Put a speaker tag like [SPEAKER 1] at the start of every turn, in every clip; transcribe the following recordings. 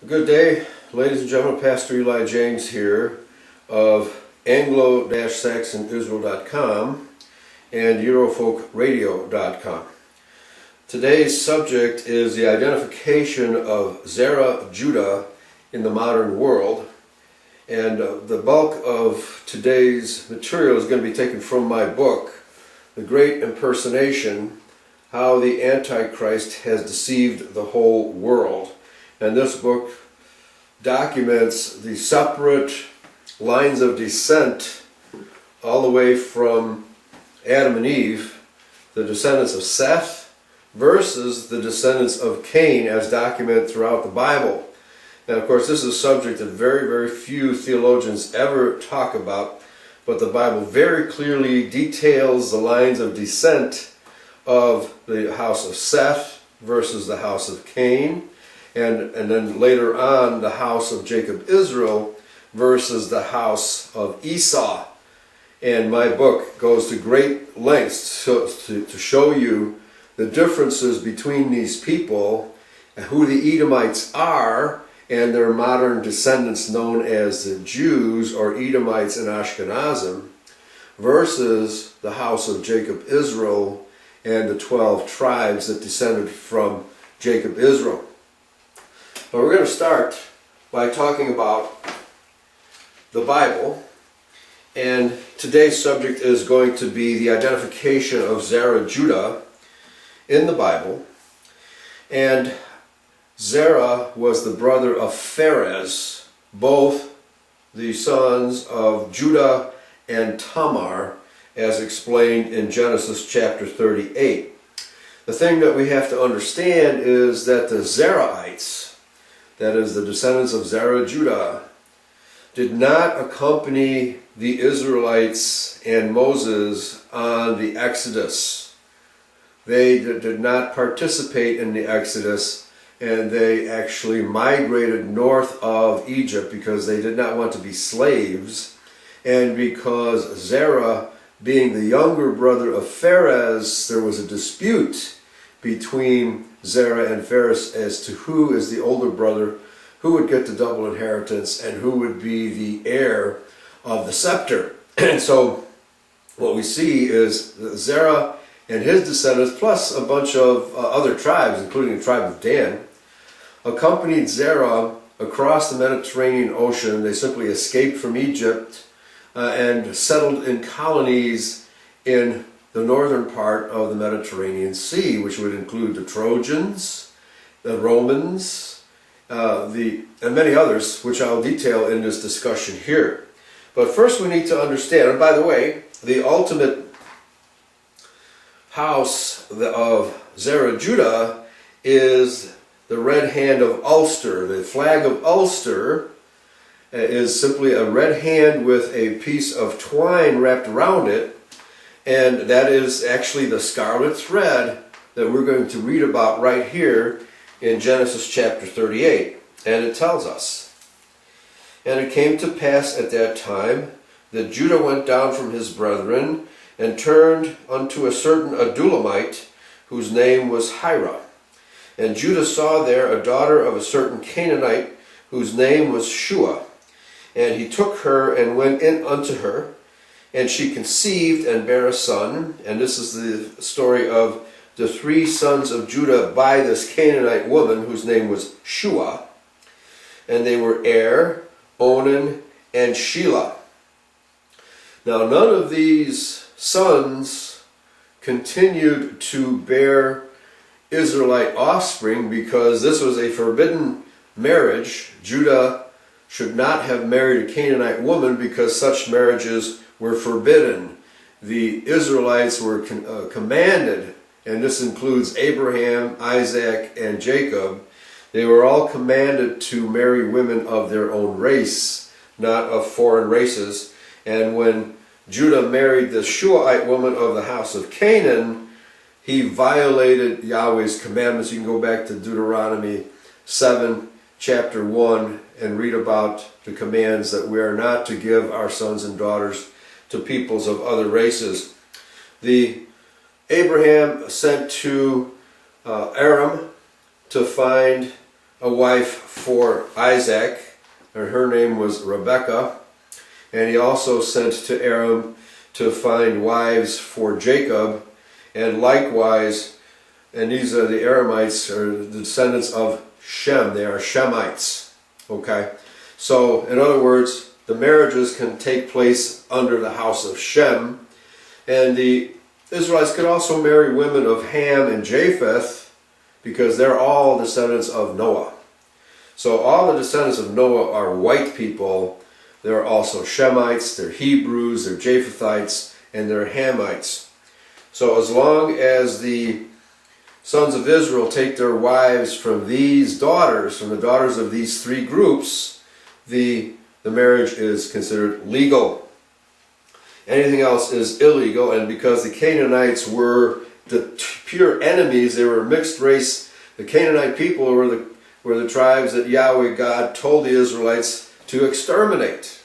[SPEAKER 1] Good day, ladies and gentlemen. Pastor Eli James here of Anglo-SaxonIsrael.com and EurofolkRadio.com. Today's subject is the identification of Zarah Judah in the modern world, and the bulk of today's material is going to be taken from my book, The Great Impersonation: How the Antichrist Has Deceived the Whole World. And this book documents the separate lines of descent all the way from Adam and Eve, the descendants of Seth, versus the descendants of Cain as documented throughout the Bible. And of course this is a subject that very, very few theologians ever talk about, but the Bible very clearly details the lines of descent of the house of Seth versus the house of Cain, and then later on the house of Jacob Israel versus the house of Esau. And my book goes to great lengths to show you the differences between these people, and who the Edomites are, and their modern descendants known as the Jews or Edomites and Ashkenazim, versus the house of Jacob Israel and the 12 tribes that descended from Jacob Israel. But we're going to start by talking about the Bible, and today's subject is going to be the identification of Zarah Judah in the Bible. And Zerah was the brother of Pharez, both the sons of Judah and Tamar, as explained in Genesis chapter 38. The thing that we have to understand is that the Zerahites, that is the descendants of Zarah Judah, did not accompany the Israelites and Moses on the Exodus. They did not participate in the Exodus, and they actually migrated north of Egypt because they did not want to be slaves, and because Zerah, being the younger brother of Pharez, there was a dispute between Zerah and Pharez as to who is the older brother, who would get the double inheritance, and who would be the heir of the scepter. And so what we see is Zerah and his descendants, plus a bunch of other tribes, including the tribe of Dan, accompanied Zerah across the Mediterranean Ocean. They simply escaped from Egypt and settled in colonies in the northern part of the Mediterranean Sea, which would include the Trojans, the Romans, and many others, which I'll detail in this discussion here. But first we need to understand, and by the way, the ultimate house of Zarah Judah is the red hand of Ulster. The flag of Ulster is simply a red hand with a piece of twine wrapped around it, and that is actually the scarlet thread that we're going to read about right here in Genesis chapter 38. And it tells us, "And it came to pass at that time that Judah went down from his brethren and turned unto a certain Adulamite, whose name was Hira. And Judah saw there a daughter of a certain Canaanite, whose name was Shua. And he took her and went in unto her, and she conceived and bare a son." And this is the story of the 3 sons of Judah by this Canaanite woman, whose name was Shua. And they were Er, Onan, and Shelah. Now none of these sons continued to bear Israelite offspring, because this was a forbidden marriage. Judah should not have married a Canaanite woman because such marriages were forbidden. The Israelites were commanded, and this includes Abraham, Isaac, and Jacob, they were all commanded to marry women of their own race, not of foreign races. And when Judah married the Shuaite woman of the house of Canaan, he violated Yahweh's commandments. You can go back to Deuteronomy 7, chapter 1, and read about the commands that we are not to give our sons and daughters to peoples of other races. Abraham sent to Aram to find a wife for Isaac, and her name was Rebekah. And he also sent to Aram to find wives for Jacob, and likewise, and these are the Aramites, are the descendants of Shem. They are Shemites. Okay? So, in other words, the marriages can take place under the house of Shem, and the Israelites could also marry women of Ham and Japheth, because they're all descendants of Noah. So all the descendants of Noah are white people. They're also Shemites, they're Hebrews, they're Japhethites, and they're Hamites. So as long as the sons of Israel take their wives from these daughters, from the daughters of these three groups, the marriage is considered legal. Anything else is illegal, and because the Canaanites were the pure enemies, they were a mixed race. The Canaanite people were the tribes that Yahweh God told the Israelites to exterminate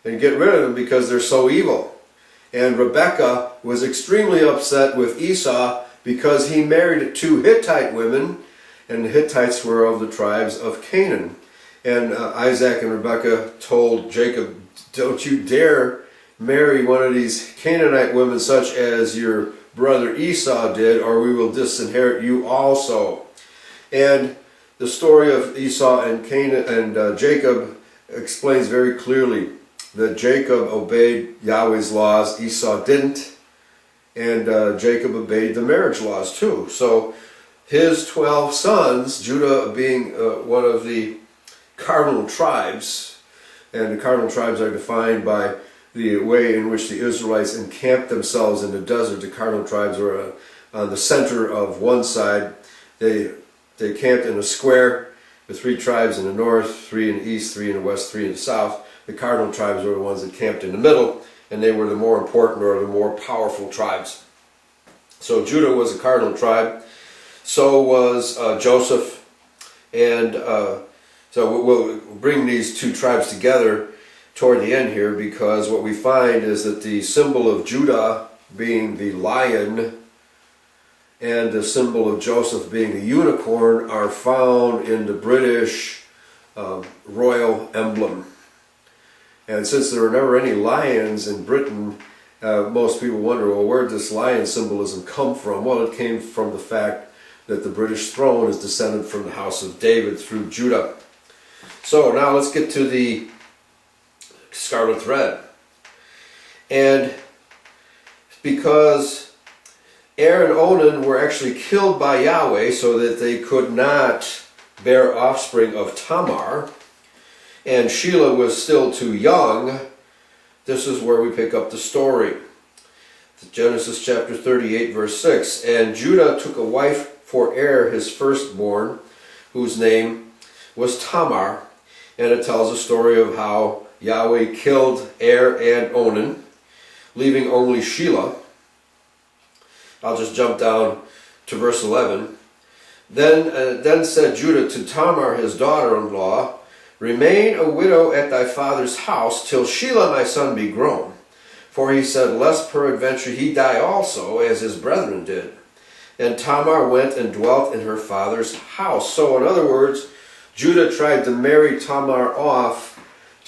[SPEAKER 1] and get rid of them because they're so evil. And Rebekah was extremely upset with Esau because he married two Hittite women, and the Hittites were of the tribes of Canaan. And Isaac and Rebekah told Jacob, "Don't you dare marry one of these Canaanite women such as your brother Esau did, or we will disinherit you also." And the story of Esau and Canaan and Jacob explains very clearly that Jacob obeyed Yahweh's laws, Esau didn't, and Jacob obeyed the marriage laws too. So his 12 sons, Judah being one of the cardinal tribes, and the cardinal tribes are defined by the way in which the Israelites encamped themselves in the desert. The cardinal tribes were on the center of one side. They camped in a square, the 3 tribes in the north, 3 in the east, 3 in the west, 3 in the south. The cardinal tribes were the ones that camped in the middle, and they were the more important or the more powerful tribes. So Judah was a cardinal tribe. So was Joseph. And so we'll bring these 2 tribes together toward the end here, because what we find is that the symbol of Judah being the lion and the symbol of Joseph being the unicorn are found in the British royal emblem. And since there were never any lions in Britain, most people wonder, well, where did this lion symbolism come from? Well, it came from the fact that the British throne is descended from the house of David through Judah. So now let's get to the scarlet thread. And because Er and Onan were actually killed by Yahweh so that they could not bear offspring of Tamar, and Shelah was still too young, this is where we pick up the story. Genesis chapter 38 verse 6. And Judah took a wife for Er his firstborn, whose name was Tamar. And it tells a story of how Yahweh killed Er and Onan, leaving only Shelah. I'll just jump down to verse 11. Then said Judah to Tamar his daughter-in-law, "Remain a widow at thy father's house till Shelah my son be grown." For he said, "Lest peradventure he die also, as his brethren did." And Tamar went and dwelt in her father's house. So in other words, Judah tried to marry Tamar off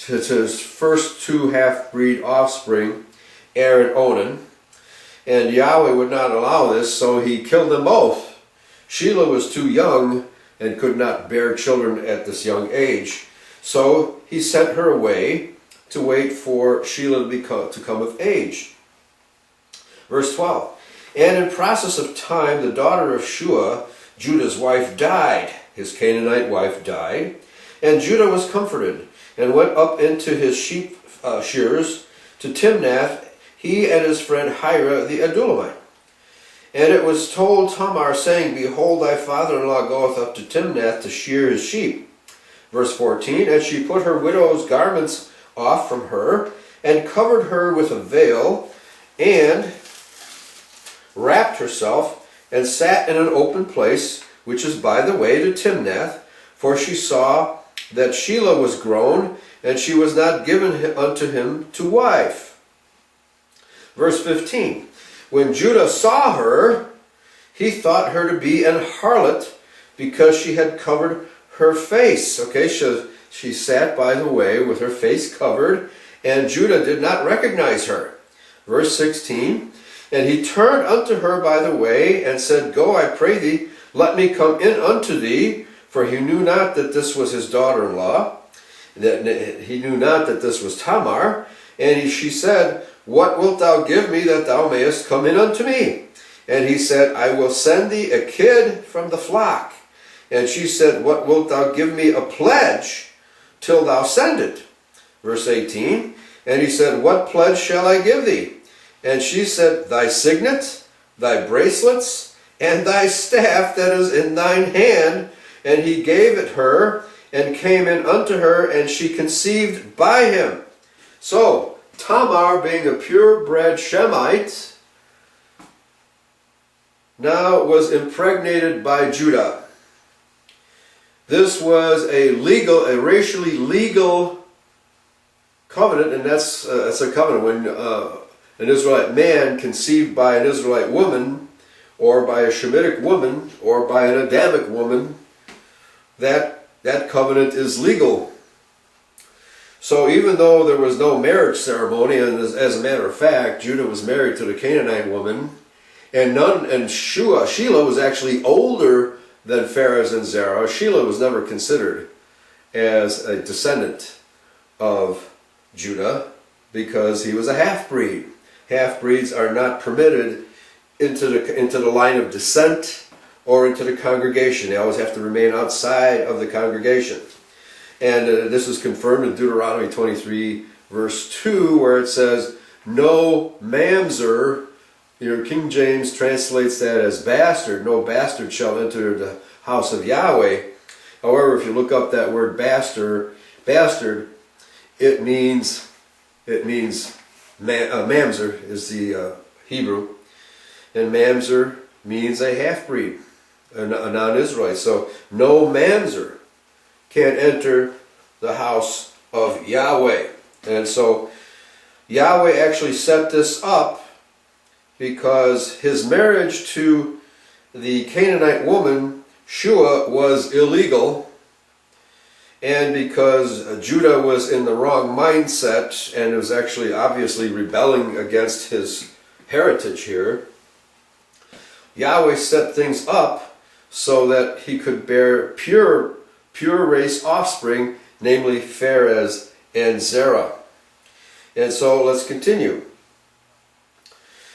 [SPEAKER 1] to his first 2 half-breed offspring, Er and Onan. And Yahweh would not allow this, so he killed them both. Shelah was too young and could not bear children at this young age. So he sent her away to wait for Shelah to come of age. Verse 12. And in process of time, the daughter of Shua, Judah's wife, died. His Canaanite wife died. And Judah was comforted, and went up into his sheep shears to Timnath, he and his friend Hira the Adullamite. And it was told Tamar, saying, "Behold, thy father-in-law goeth up to Timnath to shear his sheep." Verse 14. And she put her widow's garments off from her, and covered her with a veil, and wrapped herself, and sat in an open place, which is by the way to Timnath, for she saw that Shelah was grown, and she was not given unto him to wife. Verse 15. When Judah saw her, he thought her to be an harlot, because she had covered her face. Okay, she sat by the way with her face covered, and Judah did not recognize her. Verse 16, and he turned unto her by the way, and said, Go, I pray thee, let me come in unto thee. For he knew not that this was his daughter-in-law, that he knew not that this was Tamar. And she said, What wilt thou give me that thou mayest come in unto me? And he said, I will send thee a kid from the flock. And she said, What wilt thou give me a pledge till thou send it? Verse 18, and he said, What pledge shall I give thee? And she said, Thy signet, thy bracelets, and thy staff that is in thine hand. And he gave it her, and came in unto her, and she conceived by him. So, Tamar, being a purebred Shemite, now was impregnated by Judah. This was a racially legal covenant, and that's a covenant when an Israelite man conceived by an Israelite woman, or by a Shemitic woman, or by an Adamic woman, that covenant is legal. So even though there was no marriage ceremony, and as a matter of fact, Judah was married to the Canaanite woman, and Sheila was actually older than Pharez and Zerah. Sheila was never considered as a descendant of Judah because he was a half-breed. Half-breeds are not permitted into the line of descent or into the congregation. They always have to remain outside of the congregation. And this is confirmed in Deuteronomy 23 verse 2, where it says, No mamzer. King James translates that as bastard. No bastard shall enter the house of Yahweh. However, if you look up that word bastard, it means mamzer is the Hebrew, and mamzer means a half-breed, a non-Israelite. So no mamzer can enter the house of Yahweh. And so Yahweh actually set this up because his marriage to the Canaanite woman, Shua, was illegal, and because Judah was in the wrong mindset and was actually obviously rebelling against his heritage here, Yahweh set things up so that he could bear pure race offspring, namely Pharez and Zerah. And so let's continue.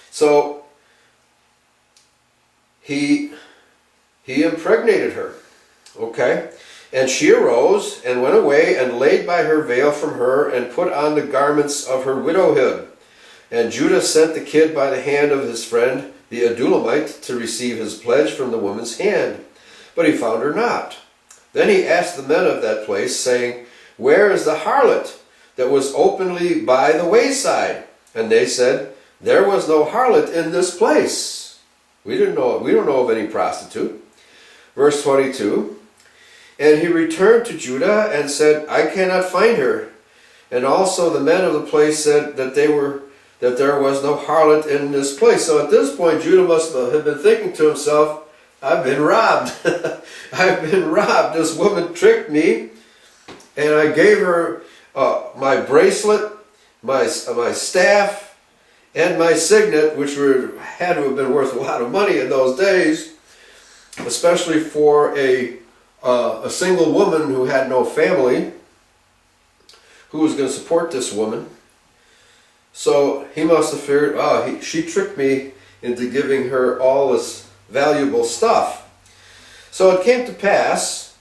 [SPEAKER 1] So he impregnated her, okay? And she arose and went away and laid by her veil from her and put on the garments of her widowhood. And Judah sent the kid by the hand of his friend, the Adulamite, to receive his pledge from the woman's hand. But he found her not. Then he asked the men of that place, saying, Where is the harlot that was openly by the wayside? And they said, There was no harlot in this place. We don't know of any prostitute. Verse 22, And he returned to Judah and said, I cannot find her. And also the men of the place said that there was no harlot in this place. So at this point, Judah must have been thinking to himself, I've been robbed. I've been robbed. This woman tricked me, and I gave her my bracelet, my staff, and my signet, which had to have been worth a lot of money in those days, especially for a single woman who had no family, who was going to support this woman. So he must have figured, she tricked me into giving her all this valuable stuff. So it came to pass,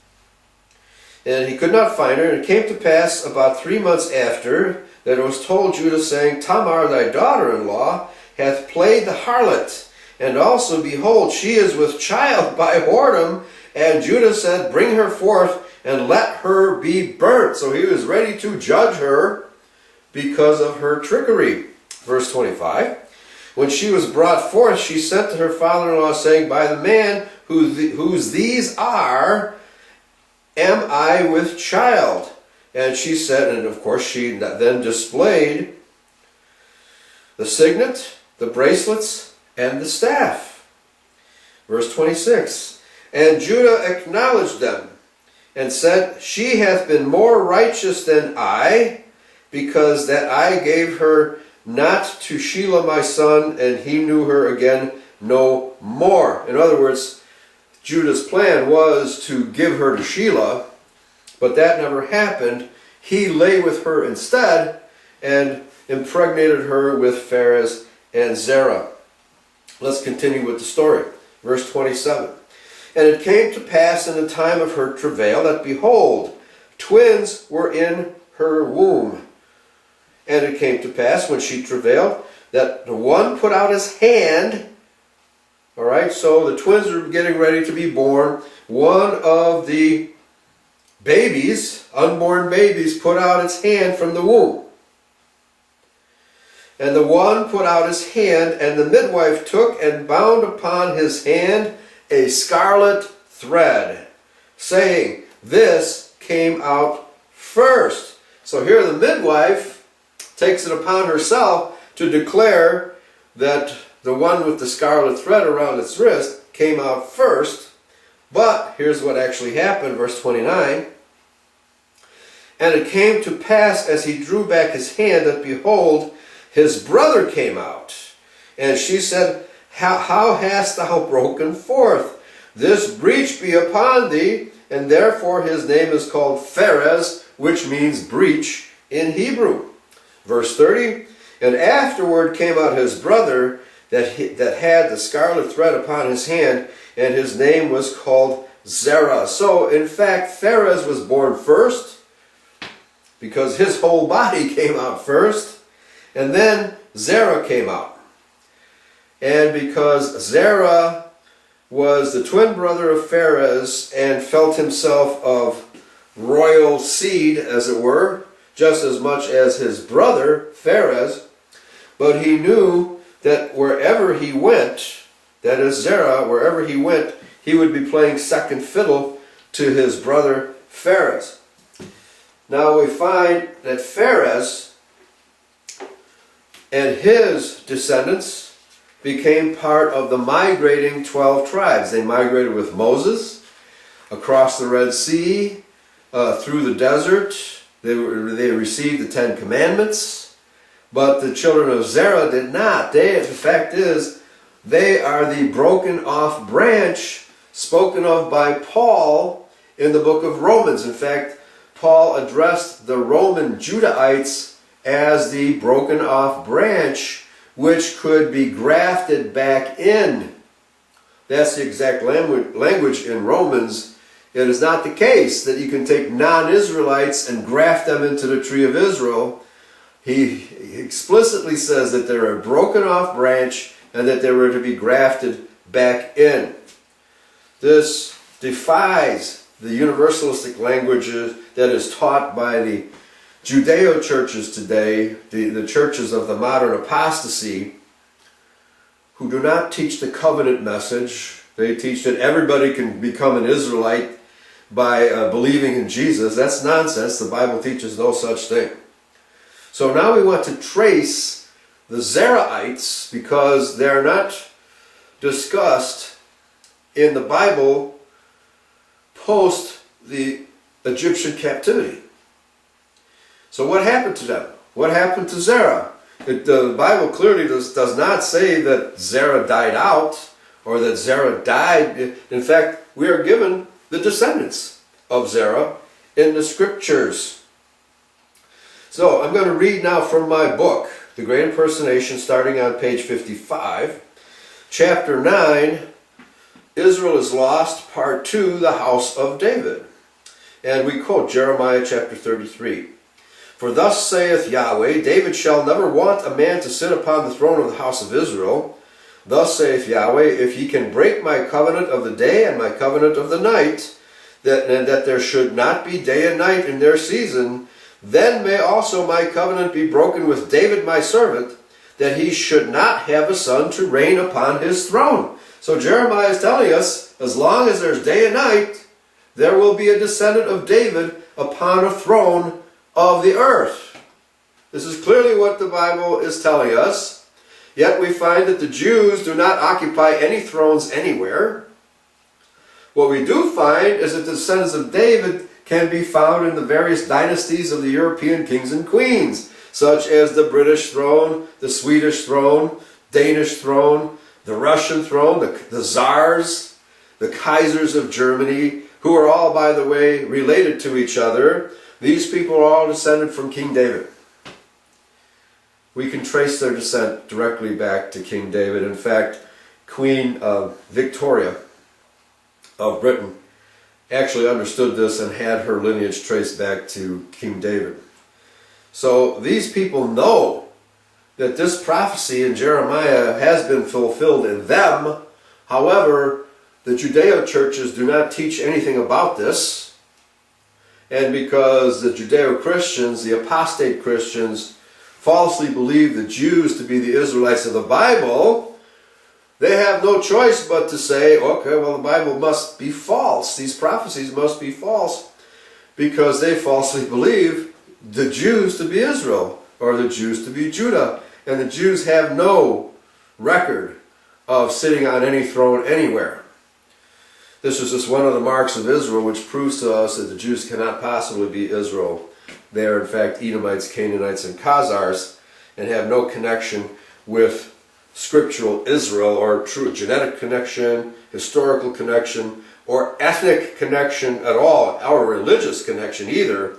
[SPEAKER 1] and he could not find her, and it came to pass about 3 months after, that it was told Judah, saying, Tamar thy daughter-in-law hath played the harlot, and also, behold, she is with child by whoredom. And Judah said, Bring her forth, and let her be burnt. So he was ready to judge her because of her trickery. Verse 25, When she was brought forth, she sent to her father-in-law, saying, By the man whose these are, am I with child? And she said, and of course she then displayed the signet, the bracelets, and the staff. Verse 26, And Judah acknowledged them, and said, She hath been more righteous than I, because that I gave her not to Shelah my son, and he knew her again no more. In other words, Judah's plan was to give her to Shelah, but that never happened. He lay with her instead and impregnated her with Pharez and Zerah. Let's continue with the story. Verse 27. And it came to pass in the time of her travail that, behold, twins were in her womb. And it came to pass when she travailed that the one put out his hand. All right, so the twins are getting ready to be born. One of the babies, unborn babies, put out its hand from the womb. And the one put out his hand, and the midwife took and bound upon his hand a scarlet thread, saying, This came out first. So here the midwife takes it upon herself to declare that the one with the scarlet thread around its wrist came out first. But here's what actually happened, verse 29. And it came to pass as he drew back his hand that, behold, his brother came out. And she said, How hast thou broken forth? This breach be upon thee. And therefore his name is called Pharez, which means breach in Hebrew. Verse 30. And afterward came out his brother that had the scarlet thread upon his hand, and his name was called Zerah. So in fact, Pharez was born first, because his whole body came out first, and then Zerah came out. And because Zerah was the twin brother of Pharez and felt himself of royal seed, as it were, just as much as his brother Pharez, but he knew that wherever he went, that is Zerah, wherever he went, he would be playing second fiddle to his brother Pharez. Now we find that Pharez and his descendants became part of the migrating 12 tribes. They migrated with Moses across the Red Sea, through the desert. They received the Ten Commandments, but the children of Zerah did not. The fact is, they are the broken off branch spoken of by Paul in the book of Romans. In fact, Paul addressed the Roman Judahites as the broken off branch, which could be grafted back in. That's the exact language in Romans. It is not the case that you can take non-Israelites and graft them into the tree of Israel. He explicitly says that they're a broken off branch and that they were to be grafted back in. This defies the universalistic language that is taught by the Judeo churches today, the churches of the modern apostasy, who do not teach the covenant message. They teach that everybody can become an Israelite by believing in Jesus. That's nonsense. The Bible teaches no such thing. So now we want to trace the Zerahites, because they're not discussed in the Bible post the Egyptian captivity. So what happened to them? What happened to Zerah? The Bible clearly does not say that Zerah died out or that Zerah died. In fact, we are given the descendants of Zerah in the scriptures. So I'm going to read now from my book, The Great Impersonation, starting on page 55. Chapter 9, Israel is Lost, Part 2, The House of David. And we quote Jeremiah chapter 33. For thus saith Yahweh, David shall never want a man to sit upon the throne of the house of Israel. Thus saith Yahweh, if ye can break my covenant of the day and my covenant of the night, and that there should not be day and night in their season, then may also my covenant be broken with David my servant, that he should not have a son to reign upon his throne. So Jeremiah is telling us, as long as there's day and night, there will be a descendant of David upon a throne of the earth. This is clearly what the Bible is telling us. Yet we find that the Jews do not occupy any thrones anywhere. What we do find is that the descendants of David can be found in the various dynasties of the European kings and queens, such as the British throne, the Swedish throne, Danish throne, the Russian throne, the Tsars, the Kaisers of Germany, who are all, by the way, related to each other. These people are all descended from King David. We can trace their descent directly back to King David. In fact, Queen Victoria of Britain actually understood this and had her lineage traced back to King David. So these people know that this prophecy in Jeremiah has been fulfilled in them. However, the Judeo churches do not teach anything about this. And because the Judeo-Christians, the apostate Christians, falsely believe the Jews to be the Israelites of the Bible, they have no choice but to say, okay, well, the Bible must be false. These prophecies must be false, because they falsely believe the Jews to be Israel, or the Jews to be Judah. And the Jews have no record of sitting on any throne anywhere. This is just one of the marks of Israel, which proves to us that the Jews cannot possibly be Israel. They are in fact Edomites, Canaanites, and Khazars, and have no connection with scriptural Israel, or true genetic connection, historical connection, or ethnic connection at all, or religious connection either,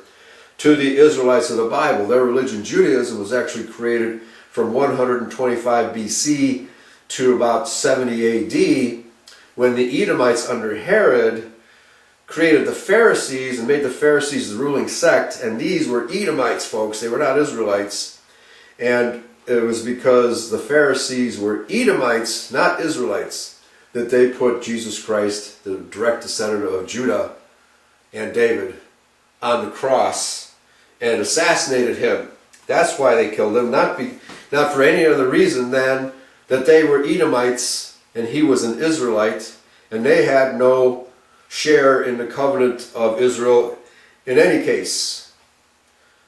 [SPEAKER 1] to the Israelites of the Bible. Their religion, Judaism, was actually created from 125 BC to about 70 AD, when the Edomites under Herod created the Pharisees and made the Pharisees the ruling sect. And these were Edomites, folks. They were not Israelites. And it was because the Pharisees were Edomites, not Israelites, that they put Jesus Christ, the direct descendant of Judah and David, on the cross and assassinated him. That's why they killed him, not for any other reason than that they were Edomites and he was an Israelite, and they had no share in the covenant of Israel in any case.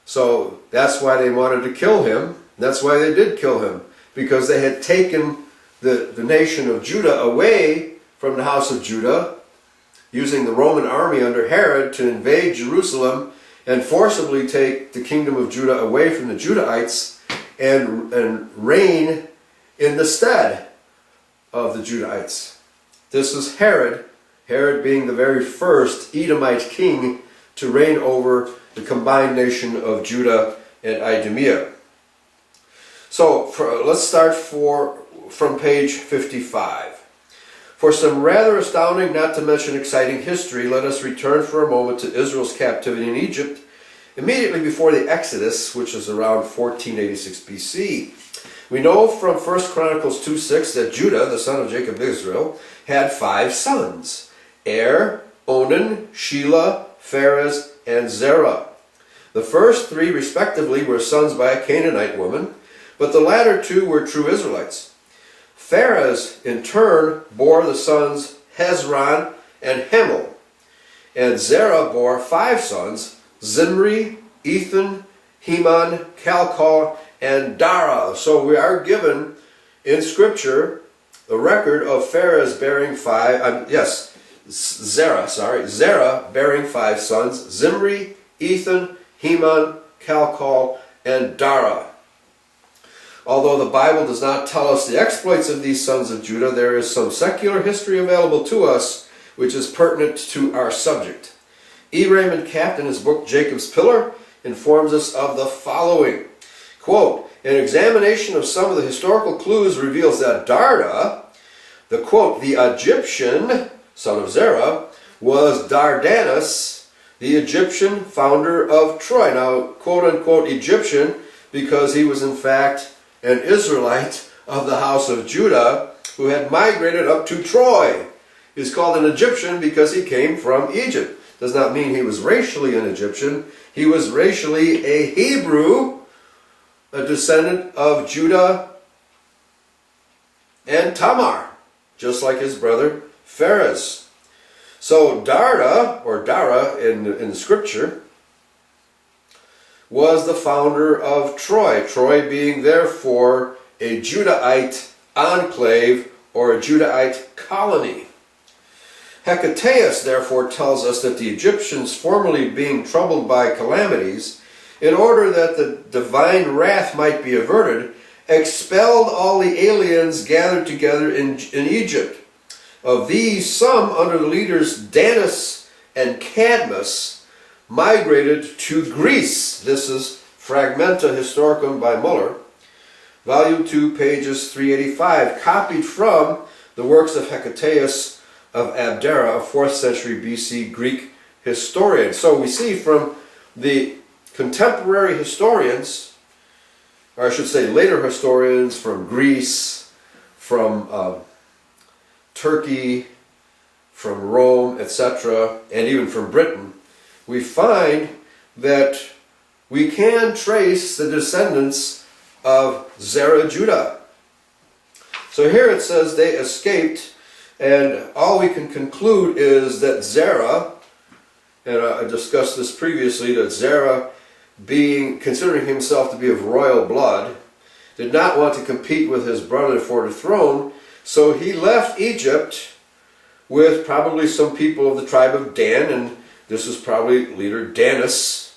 [SPEAKER 1] So that's why they wanted to kill him. That's why they did kill him, because they had taken the nation of Judah away from the house of Judah, using the Roman army under Herod to invade Jerusalem and forcibly take the kingdom of Judah away from the Judahites and reign in the stead of the Judahites. This is Herod being the very first Edomite king to reign over the combined nation of Judah and Iberia. So let's start from page 55. For some rather astounding, not to mention exciting history, let us return for a moment to Israel's captivity in Egypt immediately before the Exodus, which is around 1486 BC. We know from 1 Chronicles 2:6 that Judah, the son of Jacob Israel, had 5 sons: Er, Onan, Shelah, Pharez, and Zerah. The first 3 respectively were sons by a Canaanite woman, but the latter 2 were true Israelites. Pharez, in turn, bore the sons Hezron and Hamel, and Zerah bore 5 sons: Zimri, Ethan, Heman, Calcol, and Dara. So we are given in Scripture the record of Pharez bearing 5, Zerah bearing 5 sons: Zimri, Ethan, Heman, Calcol, and Dara. Although the Bible does not tell us the exploits of these sons of Judah, there is some secular history available to us which is pertinent to our subject. E. Raymond Capt, in his book Jacob's Pillar, informs us of the following. Quote, an examination of some of the historical clues reveals that Darda, the Egyptian son of Zerah, was Dardanus, the Egyptian founder of Troy. Now, quote-unquote Egyptian, because he was in fact an Israelite of the house of Judah who had migrated up to Troy. He's called an Egyptian because he came from Egypt. Does not mean he was racially an Egyptian. He was racially a Hebrew, a descendant of Judah and Tamar, just like his brother Pharez. So Darda, or Dara in the scripture, was the founder of Troy. Troy being therefore a Judahite enclave or a Judahite colony. Hecataeus therefore tells us that the Egyptians, formerly being troubled by calamities, in order that the divine wrath might be averted, expelled all the aliens gathered together in Egypt. Of these, some under the leaders Danis and Cadmus migrated to Greece. This is Fragmenta Historicum by Muller, Volume 2, pages 385, copied from the works of Hecataeus of Abdera, a 4th century BC Greek historian. So we see from the contemporary historians, or I should say later historians from Greece, from Turkey, from Rome, etc., and even from Britain, we find that we can trace the descendants of Zarah Judah. So here it says they escaped, and all we can conclude is that Zerah, and I discussed this previously, that Zerah, considering himself to be of royal blood, did not want to compete with his brother for the throne, so he left Egypt with probably some people of the tribe of Dan, and this is probably leader Danis,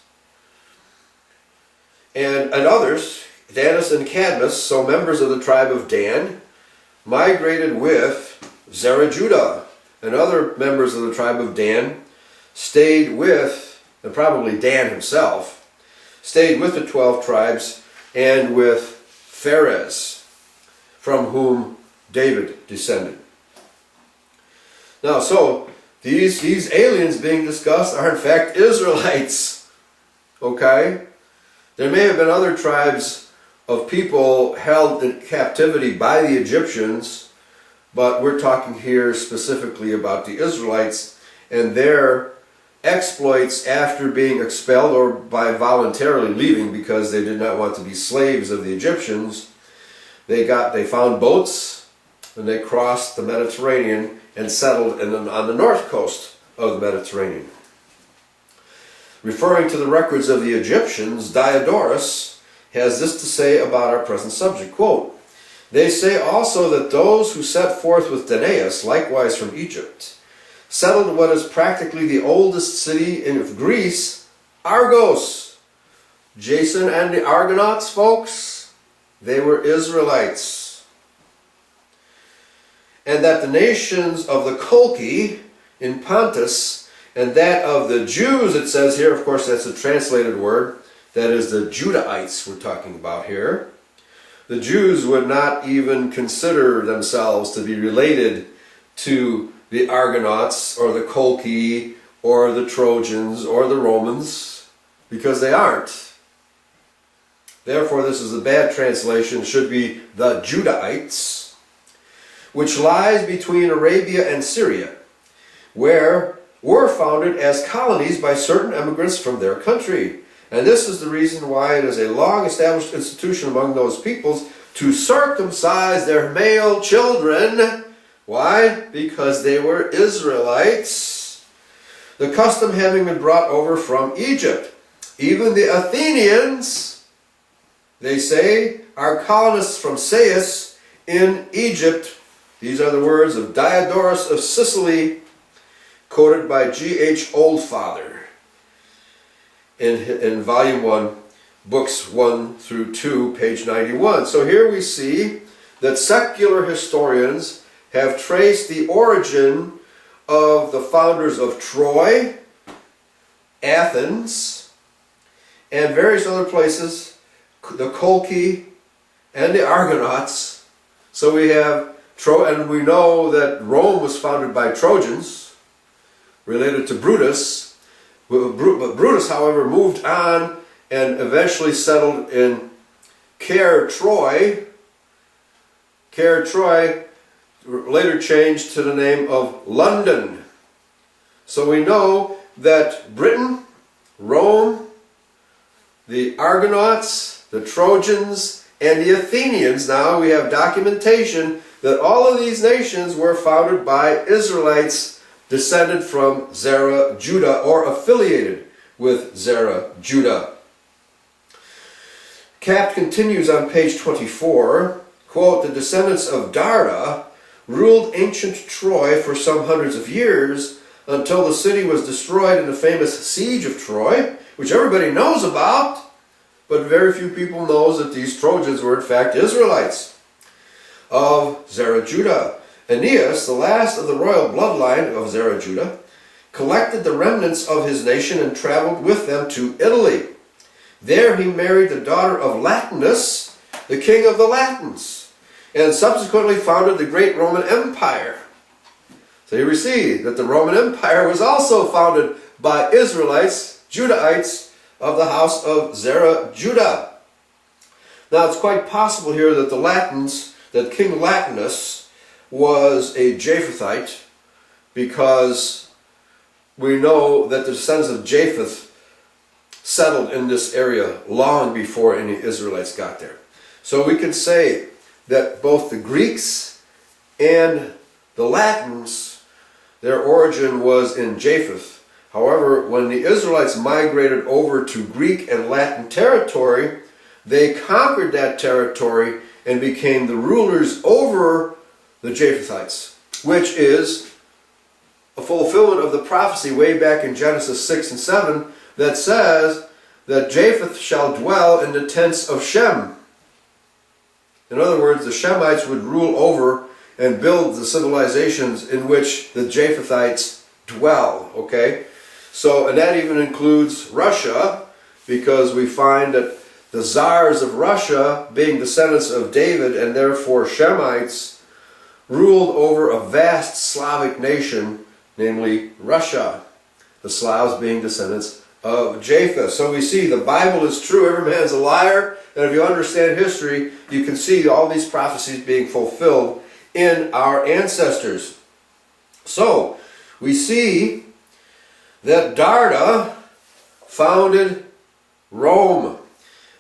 [SPEAKER 1] and others, Danis and Cadmus, so members of the tribe of Dan, migrated with Zarah Judah, and other members of the tribe of Dan stayed with, and probably Dan himself, stayed with the 12 tribes and with Pharez, from whom David descended. Now, so these aliens being discussed are in fact Israelites. Okay? There may have been other tribes of people held in captivity by the Egyptians, but we're talking here specifically about the Israelites and their exploits after being expelled or by voluntarily leaving because they did not want to be slaves of the Egyptians. They found boats and they crossed the Mediterranean and settled on the north coast of the Mediterranean. Referring to the records of the Egyptians, Diodorus has this to say about our present subject, quote, "They say also that those who set forth with Danaus, likewise from Egypt, settled what is practically the oldest city in Greece, Argos." Jason and the Argonauts, folks, they were Israelites. "And that the nations of the Colchi in Pontus and that of the Jews," it says here, of course that's a translated word, that is the Judahites we're talking about here. The Jews would not even consider themselves to be related to the Argonauts or the Colchi or the Trojans or the Romans, because they aren't. Therefore, this is a bad translation. It should be the Judahites, which lies between Arabia and Syria, where were founded as colonies by certain emigrants from their country. And this is the reason why it is a long-established institution among those peoples to circumcise their male children. Why? Because they were Israelites. The custom having been brought over from Egypt. Even the Athenians, they say, are colonists from Sais in Egypt. These are the words of Diodorus of Sicily, quoted by G.H. Oldfather in Volume 1, Books 1 through 2, page 91. So here we see that secular historians have traced the origin of the founders of Troy, Athens, and various other places, the Colchi and the Argonauts. So we have and we know that Rome was founded by Trojans, related to Brutus. But Brutus, however, moved on and eventually settled in Caer Troy. Caer Troy later changed to the name of London. So we know that Britain, Rome, the Argonauts, the Trojans, and the Athenians, now we have documentation that all of these nations were founded by Israelites descended from Zarah Judah or affiliated with Zarah Judah. Cap continues on page 24, quote, "The descendants of Darda ruled ancient Troy for some hundreds of years until the city was destroyed in the famous siege of Troy, which everybody knows about, but very few people knows that these Trojans were in fact Israelites. Of Zarah Judah, Aeneas, the last of the royal bloodline of Zarah Judah, collected the remnants of his nation and traveled with them to Italy. There he married the daughter of Latinus, the king of the Latins, and subsequently founded the great Roman Empire. So here we see that the Roman Empire was also founded by Israelites, Judahites, of the house of Zarah Judah. Now it's quite possible here that that King Latinus was a Japhethite, because we know that the descendants of Japheth settled in this area long before any Israelites got there. So we can say that both the Greeks and the Latins, their origin was in Japheth. However, when the Israelites migrated over to Greek and Latin territory, they conquered that territory and became the rulers over the Japhethites, which is a fulfillment of the prophecy way back in Genesis 6 and 7 that says that Japheth shall dwell in the tents of Shem. In other words, the Shemites would rule over and build the civilizations in which the Japhethites dwell. Okay? So, and that even includes Russia, because we find that the Tsars of Russia, being descendants of David and therefore Shemites, ruled over a vast Slavic nation, namely Russia. The Slavs being descendants of Japheth. So we see the Bible is true, every man's a liar, and if you understand history, you can see all these prophecies being fulfilled in our ancestors. So, we see that Darda founded Rome.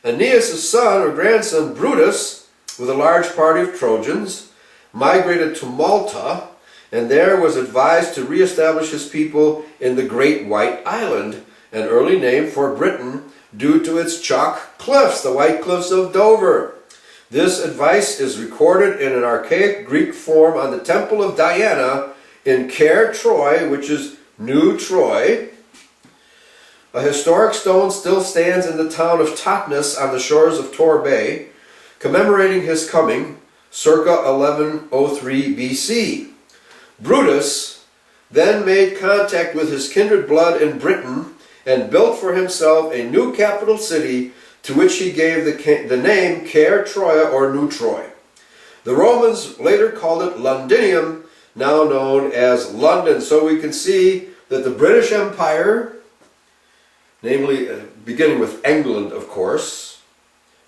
[SPEAKER 1] Aeneas' son or grandson Brutus, with a large party of Trojans, migrated to Malta, and there was advised to reestablish his people in the Great White Island, an early name for Britain due to its chalk cliffs, the White Cliffs of Dover. This advice is recorded in an archaic Greek form on the Temple of Diana in Caer Troy, which is New Troy. A historic stone still stands in the town of Totnes on the shores of Tor Bay, commemorating his coming circa 1103 BC. Brutus then made contact with his kindred blood in Britain and built for himself a new capital city, to which he gave the name Caer Troia or New Troy. The Romans later called it Londinium, now known as London. So we can see that the British Empire, namely beginning with England of course,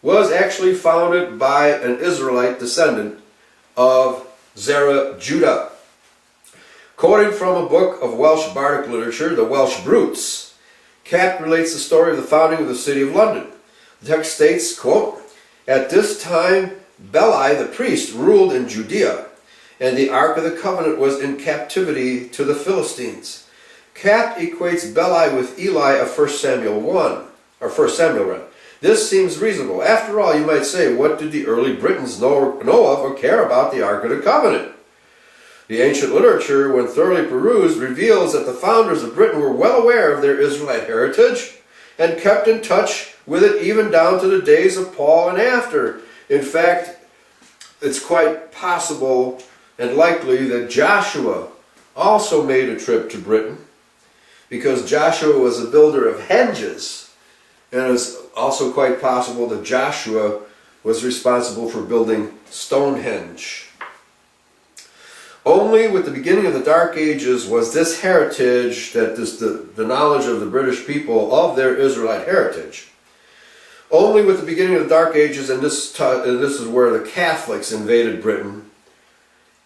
[SPEAKER 1] was actually founded by an Israelite descendant of Zarah Judah. Quoting from a book of Welsh bardic literature, the Welsh Brutes, Cap relates the story of the founding of the city of London. The text states, quote, "At this time Beli the priest ruled in Judea, and the Ark of the Covenant was in captivity to the Philistines." Cap equates Beli with Eli of 1 Samuel 1, or 1 Samuel 1. This seems reasonable. After all, you might say, what did the early Britons know of or care about the Ark of the Covenant? The ancient literature, when thoroughly perused, reveals that the founders of Britain were well aware of their Israelite heritage and kept in touch with it even down to the days of Paul and after. In fact, it's quite possible and likely that Joshua also made a trip to Britain, because Joshua was a builder of henges, and it's also quite possible that Joshua was responsible for building Stonehenge. Only with the beginning of the Dark Ages was this heritage, the knowledge of the British people of their Israelite heritage. Only with the beginning of the Dark Ages, and this is where the Catholics invaded Britain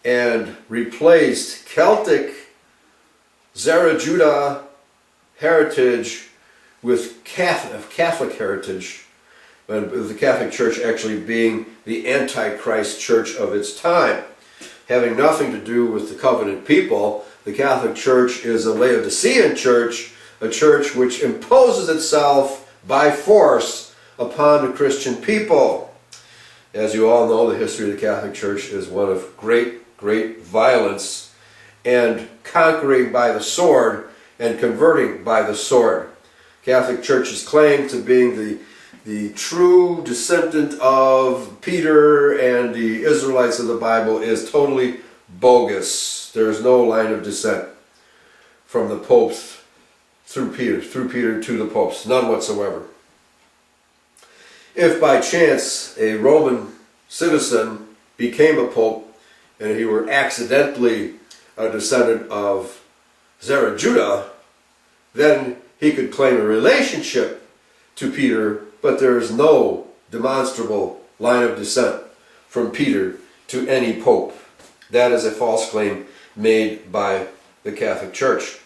[SPEAKER 1] and replaced Celtic Zarah Judah heritage with Catholic heritage, with the Catholic Church actually being the Antichrist church of its time. Having nothing to do with the covenant people, the Catholic Church is a Laodicean church, a church which imposes itself by force upon the Christian people. As you all know, the history of the Catholic Church is one of great great violence and conquering by the sword and converting by the sword. Catholic churches claim to being the true descendant of Peter and the Israelites of the Bible is totally bogus. There is no line of descent from the popes through Peter to the popes, none whatsoever. If by chance a Roman citizen became a pope and he were accidentally a descendant of Zarah Judah, then he could claim a relationship to Peter, but there is no demonstrable line of descent from Peter to any pope. That is a false claim made by the Catholic Church.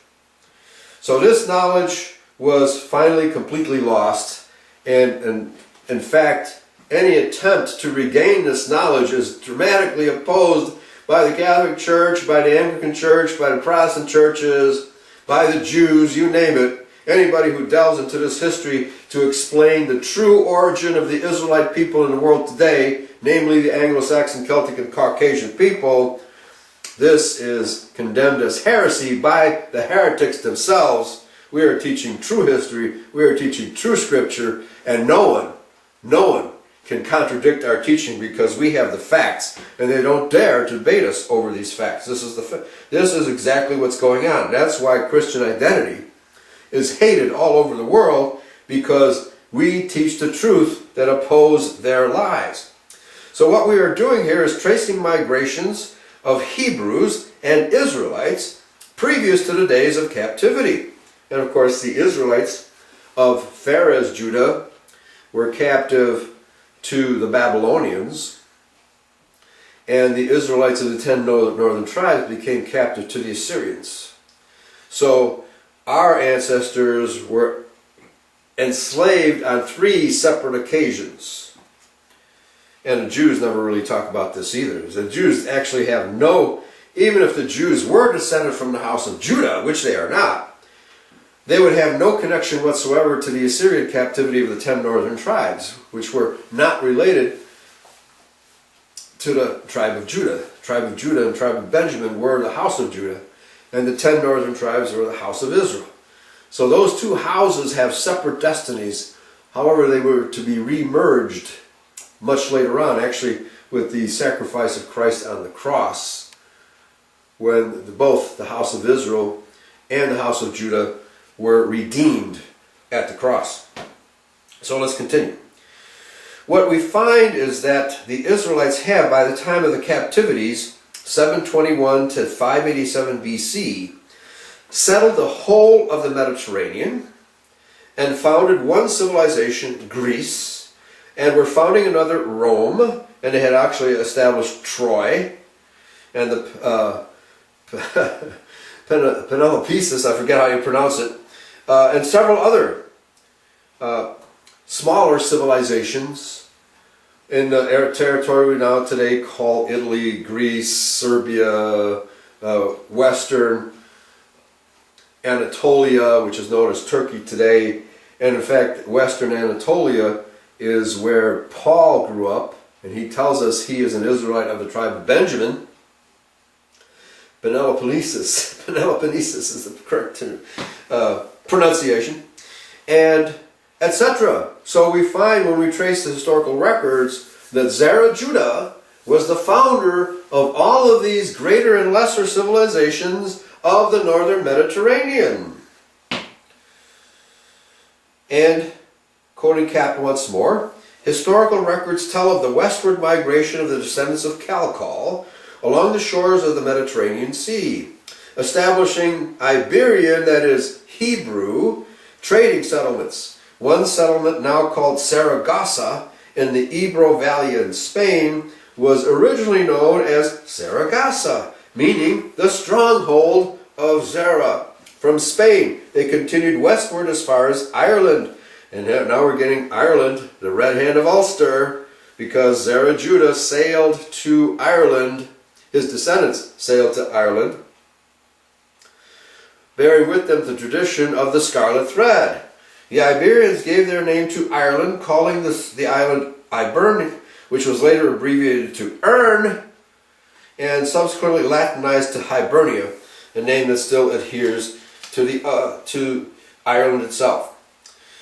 [SPEAKER 1] So this knowledge was finally completely lost, and in fact, any attempt to regain this knowledge is dramatically opposed by the Catholic Church, by the Anglican Church, by the Protestant churches, by the Jews, you name it. Anybody who delves into this history to explain the true origin of the Israelite people in the world today, namely the Anglo-Saxon, Celtic, and Caucasian people, this is condemned as heresy by the heretics themselves. We are teaching true history, we are teaching true scripture, and no one can contradict our teaching because we have the facts, and they don't dare to debate us over these facts. This is exactly what's going on. That's why Christian identity is hated all over the world, because we teach the truth that oppose their lies. So what we are doing here is tracing migrations of Hebrews and Israelites previous to the days of captivity. And of course the Israelites of Pharez Judah were captive to the Babylonians, and the Israelites of the 10 northern tribes became captive to the Assyrians. So our ancestors were enslaved on 3 separate occasions. And the Jews never really talk about this either. The Jews actually have even if the Jews were descended from the house of Judah, which they are not, they would have no connection whatsoever to the Assyrian captivity of the 10 northern tribes, which were not related to the tribe of Judah. Tribe of Judah and tribe of Benjamin were the house of Judah, and the 10 northern tribes were the house of Israel. So those 2 houses have separate destinies. However, they were to be re-merged much later on, actually with the sacrifice of Christ on the cross, when both the house of Israel and the house of Judah were redeemed at the cross. So let's continue. What we find is that the Israelites have, by the time of the captivities, 721 to 587 BC, settled the whole of the Mediterranean and founded one civilization, Greece, and were founding another, Rome, and they had actually established Troy, and the Penelopesis, I forget how you pronounce it, and several other smaller civilizations in the territory we now today call Italy, Greece, Serbia, Western Anatolia, which is known as Turkey today. And in fact, Western Anatolia is where Paul grew up, and he tells us he is an Israelite of the tribe of Benjamin. Penelopesis is the correct pronunciation, and etc. So we find, when we trace the historical records, that Zarah Judah was the founder of all of these greater and lesser civilizations of the northern Mediterranean. And quoting Cap once more, historical records tell of the westward migration of the descendants of Calcol along the shores of the Mediterranean Sea, establishing Iberian, that is Hebrew, trading settlements. One settlement, now called Saragossa in the Ebro Valley in Spain, was originally known as Saragossa, meaning the stronghold of Zerah. From Spain, they continued westward as far as Ireland. And now we're getting Ireland, the Red Hand of Ulster, because Zarah Judah sailed to Ireland. His descendants sailed to Ireland, bearing with them the tradition of the scarlet thread. The Iberians gave their name to Ireland, calling the island Iberne, which was later abbreviated to Erne, and subsequently Latinized to Hibernia, a name that still adheres to Ireland itself.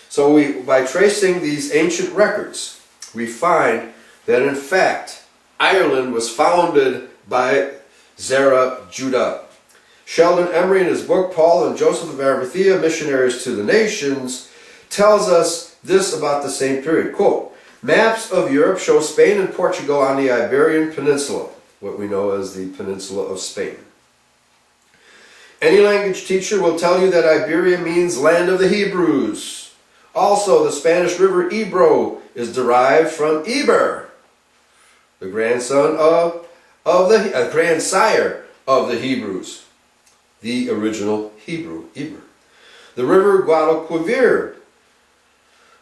[SPEAKER 1] So by tracing these ancient records, we find that in fact Ireland was founded by Zarah Judah. Sheldon Emery, in his book Paul and Joseph of Arimathea, Missionaries to the Nations, tells us this about the same period. Quote, maps of Europe show Spain and Portugal on the Iberian Peninsula, what we know as the Peninsula of Spain. Any language teacher will tell you that Iberia means land of the Hebrews. Also, the Spanish river Ebro is derived from Eber, the grandsire of the Hebrews, the original Hebrew, Eber. The river Guadalquivir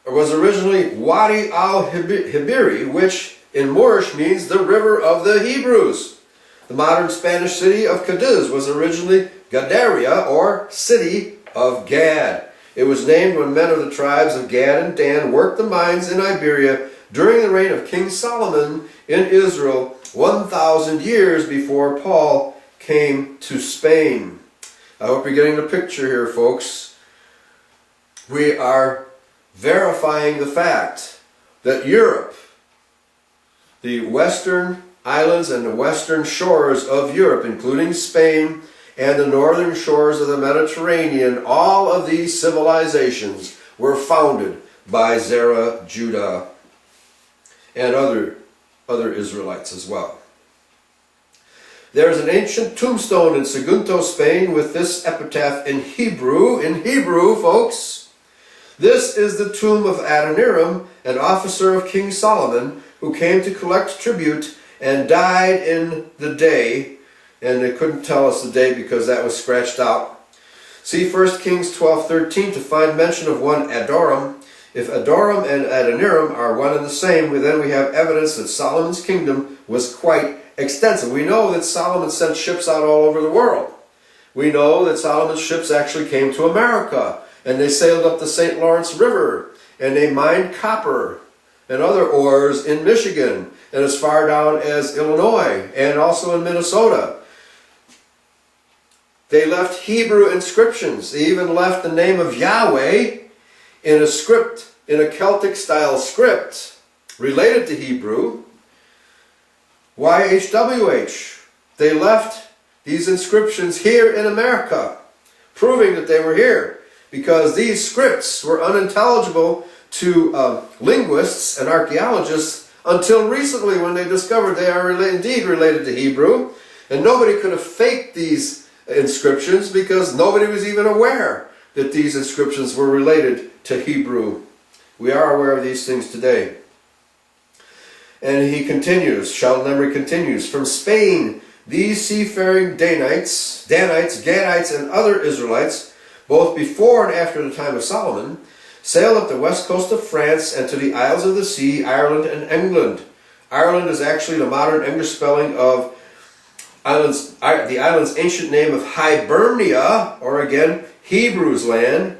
[SPEAKER 1] was originally Wadi al-Hibiri, which in Moorish means the river of the Hebrews. The modern Spanish city of Cadiz was originally Gadaria, or city of Gad. It was named when men of the tribes of Gad and Dan worked the mines in Iberia during the reign of King Solomon in Israel 1,000 years before Paul came to Spain. I hope you're getting the picture here, folks. We are verifying the fact that Europe, the western islands and the western shores of Europe, including Spain and the northern shores of the Mediterranean, all of these civilizations were founded by Zarah Judah and other Israelites as well. There is an ancient tombstone in Sagunto, Spain, with this epitaph in Hebrew. In Hebrew, folks, this is the tomb of Adoniram, an officer of King Solomon, who came to collect tribute and died in the day. And they couldn't tell us the day because that was scratched out. See 1 Kings 12:13 to find mention of one Adoram. If Adoram and Adoniram are one and the same, then we have evidence that Solomon's kingdom was quite extensive. We know that Solomon sent ships out all over the world. We know that Solomon's ships actually came to America, and they sailed up the St. Lawrence River, and they mined copper and other ores in Michigan, and as far down as Illinois, and also in Minnesota. They left Hebrew inscriptions. They even left the name of Yahweh in a script, in a Celtic style script related to Hebrew. YHWH. They left these inscriptions here in America, proving that they were here, because these scripts were unintelligible to linguists and archaeologists until recently, when they discovered they are indeed related to Hebrew, and nobody could have faked these inscriptions because nobody was even aware that these inscriptions were related to Hebrew. We are aware of these things today. And he continues, Sheldon Emery continues, from Spain, these seafaring Danites, Gadites, and other Israelites, both before and after the time of Solomon, sailed up the west coast of France and to the Isles of the Sea, Ireland and England. Ireland is actually the modern English spelling of the island's ancient name of Hibernia, or again, Hebrews' land.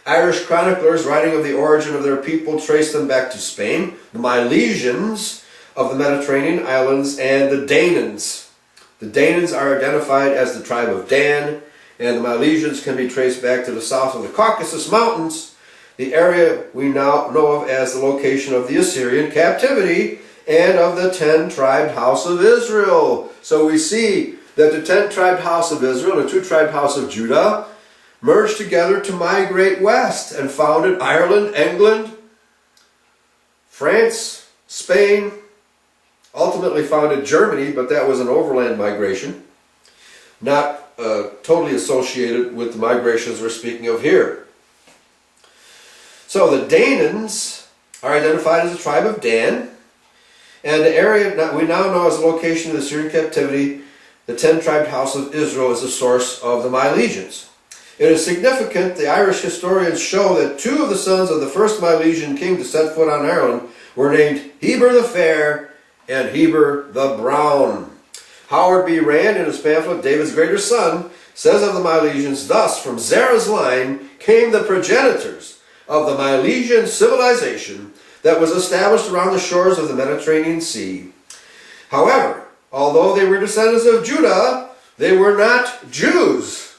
[SPEAKER 1] Irish chroniclers writing of the origin of their people trace them back to Spain, the Milesians of the Mediterranean islands, and the Danans. The Danans are identified as the tribe of Dan, and the Milesians can be traced back to the south of the Caucasus Mountains, the area we now know of as the location of the Assyrian captivity and of the 10-tribed house of Israel. So we see that the 10-tribed house of Israel and the 2-tribed house of Judah merged together to migrate west and founded Ireland, England, France, Spain, ultimately founded Germany, but that was an overland migration, not totally associated with the migrations we're speaking of here. So the Danans are identified as a tribe of Dan, and the area we now know as the location of the Assyrian captivity, the 10-tribed house of Israel, is the source of the Milesians. It is significant, the Irish historians show that 2 of the sons of the first Milesian king to set foot on Ireland were named Heber the Fair and Heber the Brown. Howard B. Rand, in his pamphlet David's Greater Son, says of the Milesians, thus from Zerah's line came the progenitors of the Milesian civilization that was established around the shores of the Mediterranean Sea. However, although they were descendants of Judah, they were not Jews.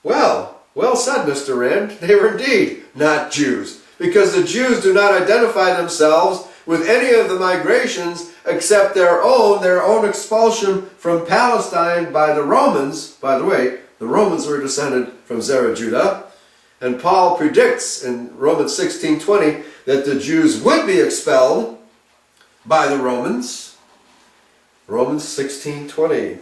[SPEAKER 1] Well said, Mr. Rand. They were indeed not Jews, because the Jews do not identify themselves with any of the migrations except their own expulsion from Palestine by the Romans. By the way, the Romans were descended from Zarah Judah, and Paul predicts in Romans 16:20 that the Jews would be expelled by the Romans. Romans 16:20.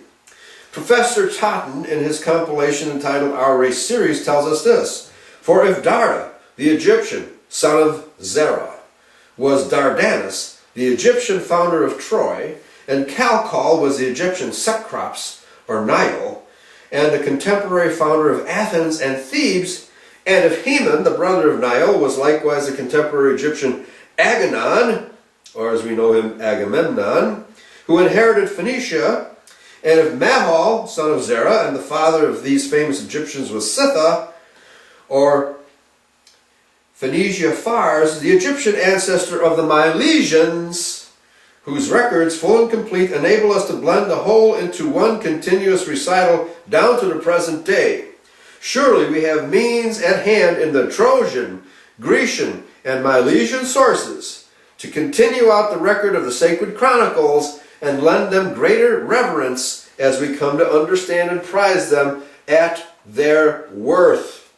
[SPEAKER 1] Professor Totten, in his compilation entitled Our Race Series, tells us this: for if Dara, the Egyptian, son of Zerah, was Dardanus, the Egyptian founder of Troy, and Calcol was the Egyptian Cecrops, or Nile, and the contemporary founder of Athens and Thebes, and if Heman, the brother of Nile, was likewise the contemporary Egyptian Aganon, or as we know him, Agamemnon, who inherited Phoenicia, and if Mahol, son of Zerah, and the father of these famous Egyptians was Sitha, or Phoenicia Pharez, the Egyptian ancestor of the Milesians, whose records, full and complete, enable us to blend the whole into one continuous recital down to the present day. Surely we have means at hand in the Trojan, Grecian, and Milesian sources to continue out the record of the sacred chronicles and lend them greater reverence as we come to understand and prize them at their worth.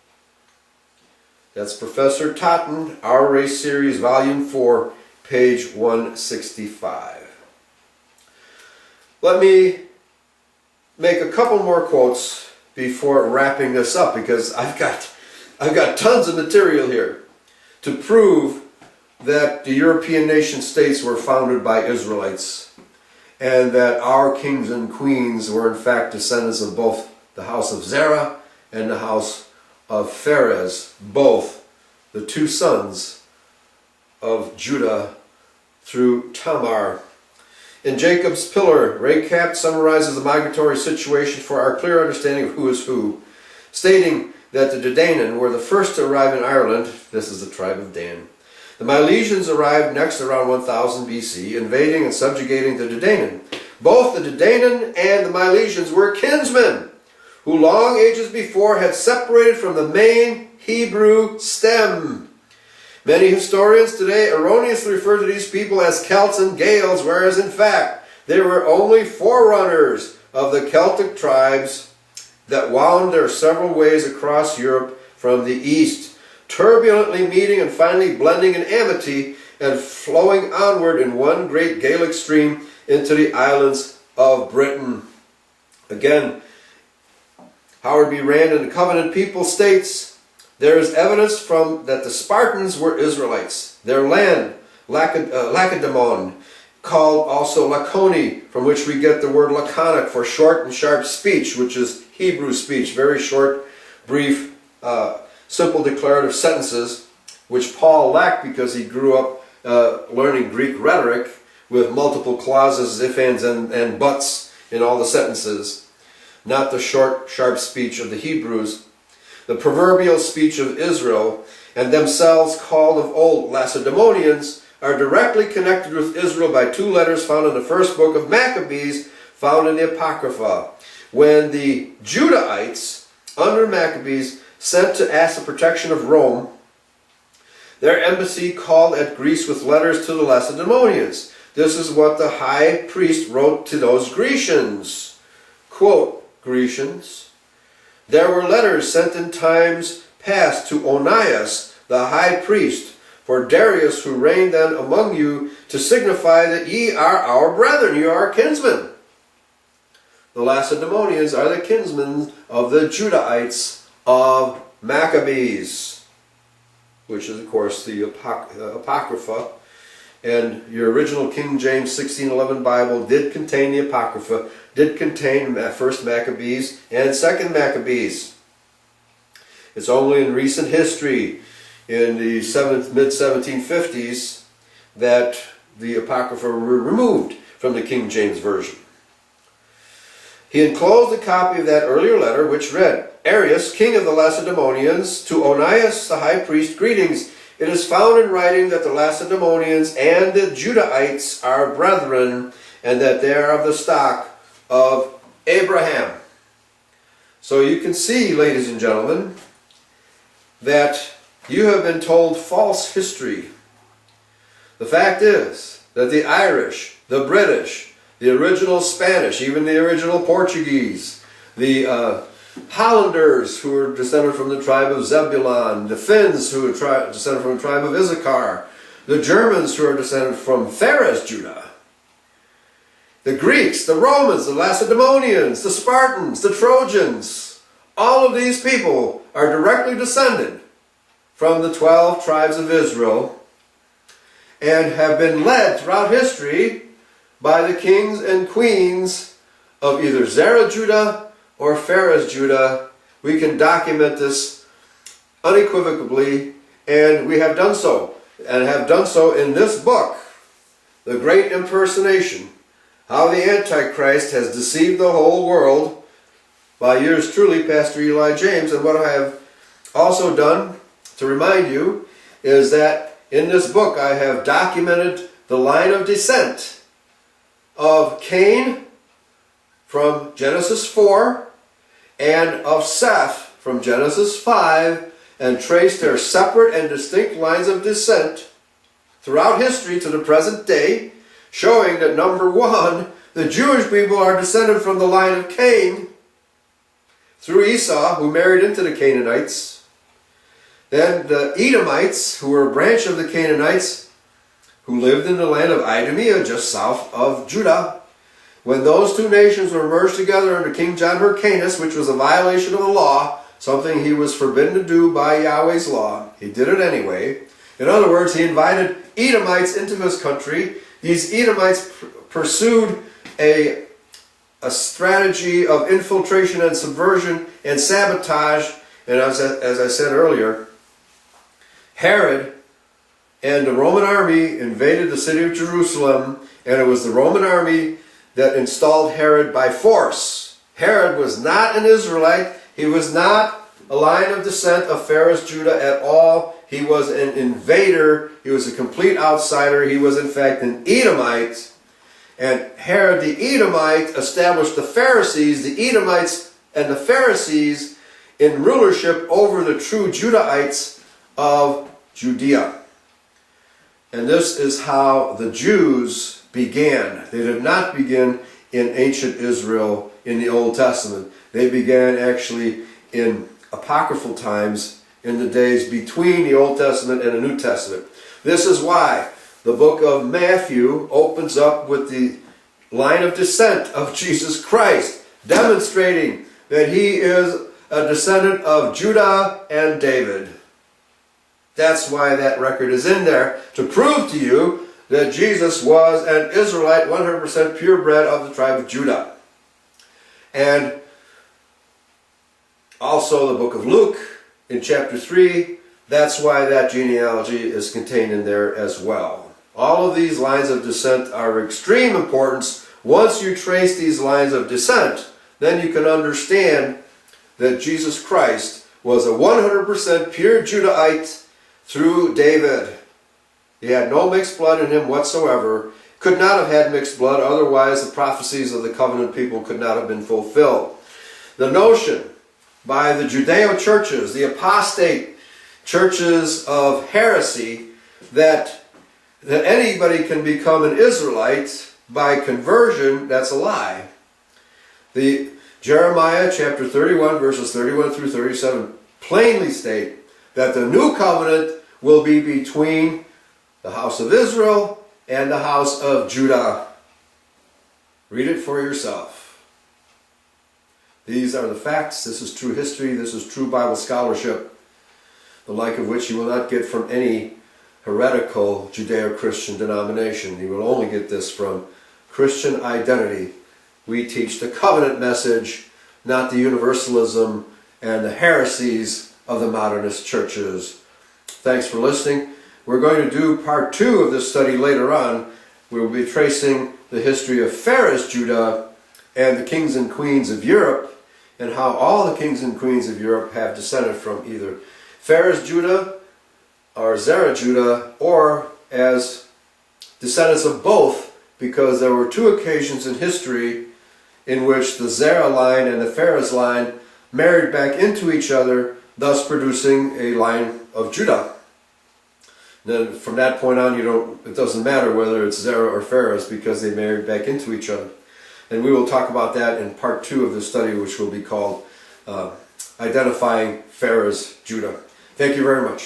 [SPEAKER 1] That's Professor Totten, Our Race Series, Volume 4, page 165. Let me make a couple more quotes before wrapping this up, because I've got tons of material here to prove that the European nation states were founded by Israelites, and that our kings and queens were in fact descendants of both the house of Zerah and the house of Pharez, both the two sons of Judah through Tamar. In Jacob's Pillar, Ray Capt summarizes the migratory situation for our clear understanding of who is who, stating that the Dedanan were the first to arrive in Ireland. This is the tribe of Dan. The Milesians arrived next around 1000 BC, invading and subjugating the Dedanan. Both the Dedanan and the Milesians were kinsmen, who long ages before had separated from the main Hebrew stem. Many historians today erroneously refer to these people as Celts and Gaels, whereas in fact they were only forerunners of the Celtic tribes that wound their several ways across Europe from the east, turbulently meeting and finally blending in amity and flowing onward in one great Gaelic stream into the islands of Britain. Again, Howard B. Rand in the Covenant People states, there is evidence from that the Spartans were Israelites. Their land, Lacedaemon, called also Laconi, from which we get the word laconic for short and sharp speech, which is Hebrew speech, very short, brief, simple declarative sentences, which Paul lacked because he grew up learning Greek rhetoric with multiple clauses, if, ands, and buts in all the sentences. Not the short, sharp speech of the Hebrews. The proverbial speech of Israel, and themselves called of old Lacedaemonians, are directly connected with Israel by two letters found in the first book of Maccabees, found in the Apocrypha. When the Judahites, under Maccabees, sent to ask the protection of Rome, their embassy called at Greece with letters to the Lacedaemonians. This is what the high priest wrote to those Grecians. Quote, Grecians, there were letters sent in times past to Onias, the high priest, for Darius, who reigned then among you, to signify that ye are our brethren, ye are our kinsmen. The Lacedaemonians are the kinsmen of the Judahites of Maccabees, which is, of course, the Apocrypha. And your original King James 1611 Bible did contain the Apocrypha, did contain 1st Maccabees and 2nd Maccabees. It's only in recent history, in the mid-1750s, that the Apocrypha were removed from the King James Version. He enclosed a copy of that earlier letter, which read, Arius, king of the Lacedaemonians, to Onias the high priest, greetings. It is found in writing that the Lacedaemonians and the Judahites are brethren, and that they are of the stock of Abraham. So you can see, ladies and gentlemen, that you have been told false history. The fact is that the Irish, the British, the original Spanish, even the original Portuguese, the Hollanders who were descended from the tribe of Zebulun, the Finns who are descended from the tribe of Issachar, the Germans who are descended from Pharez Judah, the Greeks, the Romans, the Lacedaemonians, the Spartans, the Trojans, all of these people are directly descended from the 12 tribes of Israel and have been led throughout history by the kings and queens of either Zarah Judah or Pharez Judah. We can document this unequivocally, and we have done so, and have done so in this book, The Great Impersonation, How the Antichrist Has Deceived the Whole World, by yours truly, Pastor Eli James. And what I have also done, to remind you, is that in this book I have documented the line of descent of Cain from Genesis 4 and of Seth from Genesis 5, and traced their separate and distinct lines of descent throughout history to the present day, showing that number one, the Jewish people are descended from the line of Cain through Esau, who married into the Canaanites. Then the Edomites, who were a branch of the Canaanites, who lived in the land of Iberia, just south of Judah. When those two nations were merged together under King John Hyrcanus, which was a violation of the law, something he was forbidden to do by Yahweh's law, he did it anyway. In other words, he invited Edomites into his country. These Edomites pursued a strategy of infiltration and subversion and sabotage. And as I said earlier, Herod and the Roman army invaded the city of Jerusalem, and it was the Roman army that installed Herod by force. Herod was not an Israelite. He was not a line of descent of Pharez Judah at all. He was an invader. He was a complete outsider. He was in fact an Edomite. And Herod the Edomite established the Pharisees, the Edomites and the Pharisees, in rulership over the true Judahites of Judea. And this is how the Jews began. They did not begin in ancient Israel in the Old Testament. They began actually in apocryphal times, in the days between the Old Testament and the New Testament. This is why the book of Matthew opens up with the line of descent of Jesus Christ, demonstrating that he is a descendant of Judah and David. That's why that record is in there, to prove to you that Jesus was an Israelite, 100% purebred of the tribe of Judah. And also the book of Luke in chapter 3, that's why that genealogy is contained in there as well. All of these lines of descent are of extreme importance. Once you trace these lines of descent, then you can understand that Jesus Christ was a 100% pure Judahite through David. He had no mixed blood in him whatsoever. Could not have had mixed blood, otherwise the prophecies of the covenant people could not have been fulfilled. The notion by the Judeo churches, the apostate churches of heresy, that anybody can become an Israelite by conversion, that's a lie. The Jeremiah chapter 31 verses 31 through 37 plainly state that the new covenant will be between the house of Israel and the house of Judah. Read it for yourself. These are the facts. This is true history. This is true Bible scholarship, the like of which you will not get from any heretical Judeo-Christian denomination. You will only get this from Christian identity. We teach the covenant message, not the universalism and the heresies of the modernist churches. Thanks for listening. We're going to do part 2 of this study later on. We will be tracing the history of Pharez Judah and the kings and queens of Europe, and how all the kings and queens of Europe have descended from either Pharez Judah or Zarah Judah, or as descendants of both because there were two occasions in history in which the Zerah line and the Pharez line married back into each other, thus producing a line of Judah. Then from that point on, it doesn't matter whether it's Zerah or Pharez, because they married back into each other. And we will talk about that in part 2 of the study, which will be called Identifying Pharez Judah. Thank you very much.